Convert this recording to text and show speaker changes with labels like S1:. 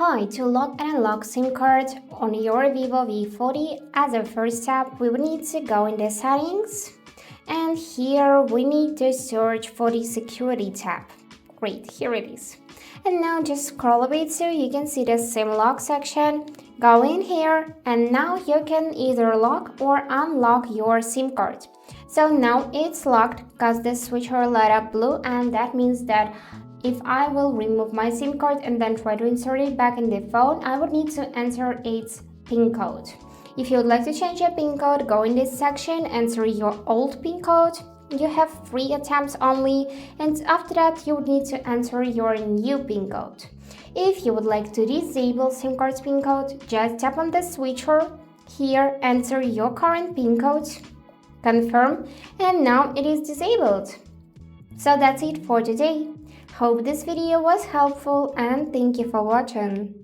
S1: Hi, to lock and unlock SIM card on your Vivo V40, as a first step, we will need to go in the settings, and here we need to search for the security tab. Great, here it is. And now just scroll a bit so you can see the SIM lock section. Go in here, and now you can either lock or unlock your SIM card. So now it's locked because the switcher light up blue, and that means that if I will remove my SIM card and then try to insert it back in the phone, I would need to enter its PIN code. If you would like to change your PIN code, go in this section, enter your old PIN code. You have 3 attempts only, and after that you would need to enter your new PIN code. If you would like to disable SIM card's PIN code, just tap on the switcher. Here, enter your current PIN code, confirm, and now it is disabled. So that's it for today. Hope this video was helpful and thank you for watching.